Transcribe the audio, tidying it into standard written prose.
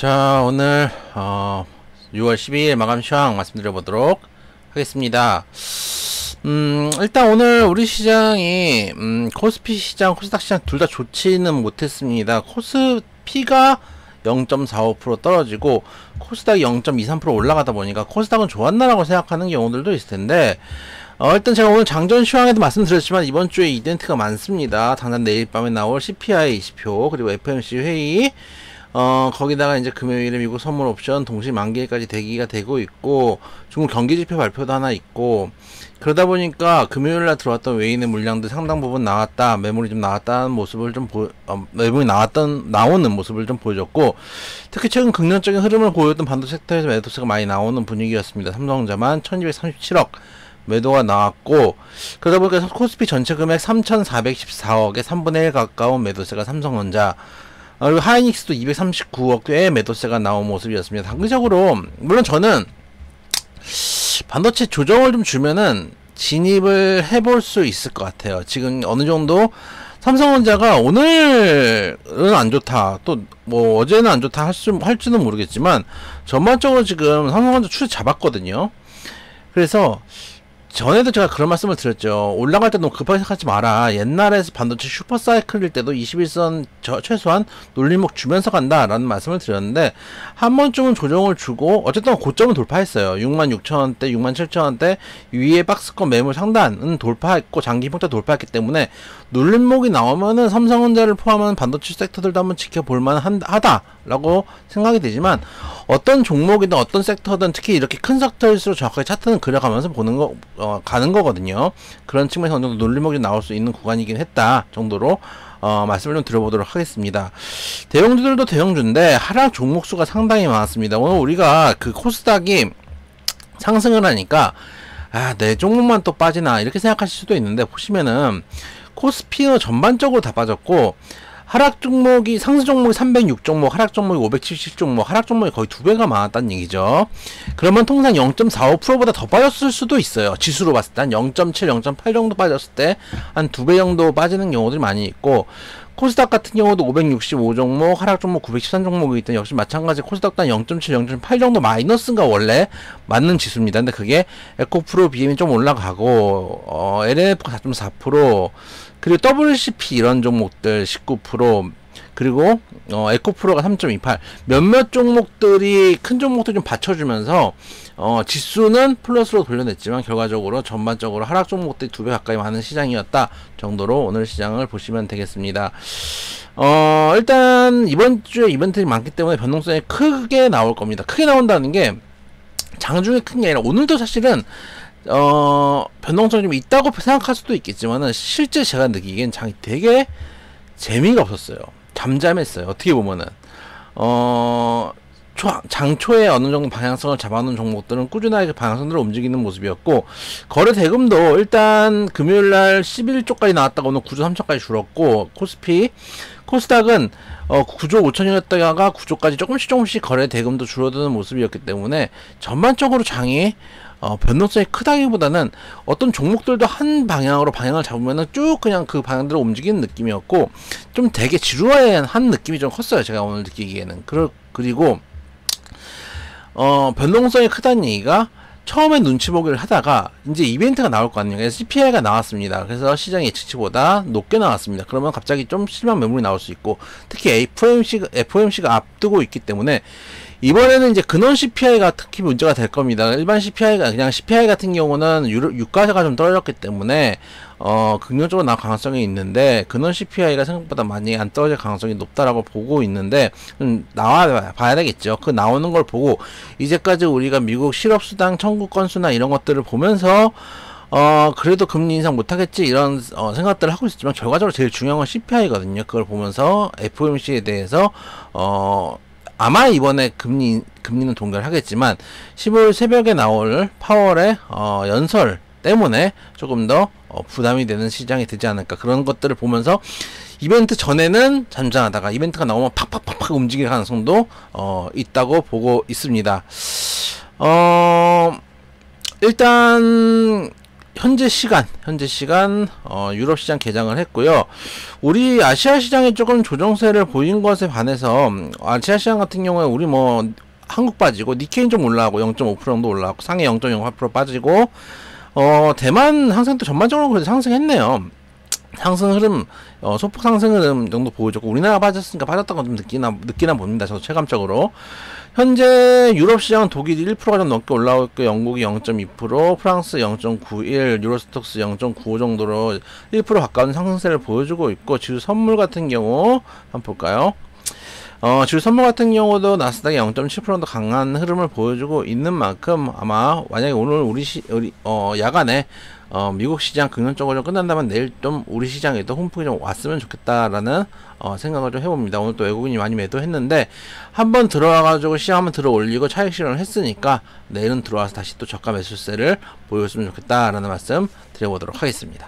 자, 오늘 6월 12일 마감 시황 말씀드려 보도록 하겠습니다. 일단 오늘 우리 시장이 코스피 시장, 코스닥 시장 둘 다 좋지는 못했습니다. 코스피가 0.45% 떨어지고 코스닥이 0.23% 올라가다 보니까 코스닥은 좋았나라고 생각하는 경우들도 있을 텐데, 일단 제가 오늘 장전 시황에도 말씀드렸지만 이번 주에 이벤트가 많습니다. 당장 내일 밤에 나올 CPI 20표, 그리고 FOMC 회의, 거기다가 이제 금요일에 미국 선물 옵션 동시 만기일까지 대기가 되고 있고, 중국 경기지표 발표도 하나 있고, 그러다 보니까 금요일날 들어왔던 외인의 물량도 상당 부분 나왔다, 매물이 좀 나왔다는 모습을 좀 매물이 나오는 모습을 좀 보여줬고, 특히 최근 긍정적인 흐름을 보였던 반도체 섹터에서 매도세가 많이 나오는 분위기였습니다. 삼성전자만 1237억 매도가 나왔고, 그러다 보니까 코스피 전체 금액 3414억에 3분의 1 가까운 매도세가 삼성전자, 그리고 하이닉스도 239억의 매도세가 나온 모습이었습니다. 단기적으로 물론 저는 반도체 조정을 좀 주면은 진입을 해볼 수 있을 것 같아요. 지금 어느 정도 삼성전자가 오늘은 안 좋다, 또 뭐 어제는 안 좋다 할지는 모르겠지만 전반적으로 지금 삼성전자 추세 잡았거든요. 그래서 전에도 제가 그런 말씀을 드렸죠. 올라갈 때 너무 급하게 생각하지 마라. 옛날에 반도체 슈퍼사이클일 때도 21선 최소한 놀림목 주면서 간다 라는 말씀을 드렸는데, 한 번쯤은 조정을 주고 어쨌든 고점은 돌파했어요. 66,000원대 67,000원대 위에 박스권 매물 상단은 돌파했고 장기 평타 돌파했기 때문에 놀림목이 나오면은 삼성전자를 포함한 반도체 섹터들도 한번 지켜볼만 하다 라고 생각이 되지만, 어떤 종목이든 어떤 섹터든 특히 이렇게 큰 섹터일수록 정확하게 차트는 그려가면서 가는 거거든요. 그런 측면에서 어느 정도 놀림목이 나올 수 있는 구간이긴 했다 정도로 말씀을 좀 드려보도록 하겠습니다. 대형주들도 대형주인데 하락 종목수가 상당히 많았습니다. 오늘 우리가 그 코스닥이 상승을 하니까 내 종목만 또 빠지나 이렇게 생각하실 수도 있는데, 보시면은 코스피는 전반적으로 다 빠졌고, 하락 종목이, 상승 종목이 306종목, 하락 종목이 570종목, 하락 종목이 거의 2배가 많았다는 얘기죠. 그러면 통상 0.45%보다 더 빠졌을 수도 있어요. 지수로 봤을 때 한 0.7, 0.8 정도 빠졌을 때 한 2배 정도 빠지는 경우들이 많이 있고, 코스닥 같은 경우도 565종목, 하락 종목 913종목이기 때문에 역시 마찬가지 코스닥도 한 0.7, 0.8 정도 마이너스가 원래 맞는 지수입니다. 근데 그게 에코프로 BM이 좀 올라가고, LNF가 4.4%, 그리고 WCP 이런 종목들 19%, 그리고 에코프로가 3.28, 몇몇 종목들이 큰 종목들 좀 받쳐주면서 지수는 플러스로 돌려냈지만 결과적으로 전반적으로 하락 종목들이 2배 가까이 많은 시장이었다 정도로 오늘 시장을 보시면 되겠습니다. 일단 이번 주에 이벤트가 많기 때문에 변동성이 크게 나올 겁니다. 크게 나온다는 게 장중에 큰 게 아니라 오늘도 사실은 변동성이 좀 있다고 생각할 수도 있겠지만은, 실제 제가 느끼기엔 장이 되게 재미가 없었어요. 잠잠했어요. 어떻게 보면은 장초에 어느 정도 방향성을 잡아놓은 종목들은 꾸준하게 방향성대로 움직이는 모습이었고, 거래 대금도 일단 금요일날 11조까지 나왔다가 오늘 9조 3천까지 줄었고, 코스닥은 9조 5천이었다가 9조까지 조금씩 거래 대금도 줄어드는 모습이었기 때문에 전반적으로 장이 변동성이 크다기보다는 어떤 종목들도 한 방향으로 방향을 잡으면은 쭉 그냥 그 방향대로 움직이는 느낌이었고, 좀 되게 지루한 느낌이 좀 컸어요. 제가 오늘 느끼기에는. 그리고 변동성이 크다는 얘기가, 처음에 눈치 보기를 하다가 이제 이벤트가 나올 거 아니에요. 그래서 CPI가 나왔습니다. 그래서 시장 예측치보다 높게 나왔습니다. 그러면 갑자기 좀 실망 매물이 나올 수 있고, 특히 FOMC가 앞두고 있기 때문에 이번에는 이제 근원 CPI가 특히 문제가 될 겁니다. 일반 CPI가, 그냥 CPI 같은 경우는 유가가 좀 떨어졌기 때문에 긍정적으로 나올 가능성이 있는데, 근원 CPI가 생각보다 많이 안 떨어질 가능성이 높다라고 보고 있는데, 나와 봐야 되겠죠. 그 나오는 걸 보고 이제까지 우리가 미국 실업수당 청구 건수나 이런 것들을 보면서 그래도 금리 인상 못하겠지 이런 생각들을 하고 있었지만, 결과적으로 제일 중요한 건 CPI거든요. 그걸 보면서 FOMC에 대해서 아마 이번에 금리는 동결하겠지만 15일 새벽에 나올 파월의 연설 때문에 조금 더 부담이 되는 시장이 되지 않을까, 그런 것들을 보면서 이벤트 전에는 잠잠하다가 이벤트가 나오면 팍팍팍팍 움직일 가능성도 있다고 보고 있습니다. 일단 현재 시간 유럽 시장 개장을 했고요. 우리 아시아 시장에 조금 조정세를 보인 것에 반해서 아시아 시장 같은 경우에 우리 뭐 한국 빠지고 니케이는 좀 올라가고 0.5% 정도 올라가고 상해 0.08% 빠지고 대만 항상도 전반적으로 그래도 상승했네요. 상승 흐름, 소폭 상승 흐름 정도 보여줬고, 우리나라가 빠졌으니까 빠졌던 건 좀 느끼나 봅니다. 저도 체감적으로. 현재 유럽 시장은 독일이 1%가 좀 넘게 올라오고 있고, 영국이 0.2%, 프랑스 0.91, 유로스톡스 0.95 정도로 1% 가까운 상승세를 보여주고 있고, 지수 선물 같은 경우, 한번 볼까요? 지수 선물 같은 경우도 나스닥이 0.7% 정도 강한 흐름을 보여주고 있는 만큼, 아마, 만약에 오늘 야간에 미국 시장 긍정적으로 좀 끝난다면 내일 좀 우리 시장에도 홍풍이 좀 왔으면 좋겠다라는 생각을 좀 해봅니다. 오늘 또 외국인이 많이 매도했는데 한번 들어와가지고 시장 한번 들어 올리고 차익 실현을 했으니까 내일은 들어와서 다시 또 저가 매수세를 보여줬으면 좋겠다라는 말씀 드려보도록 하겠습니다.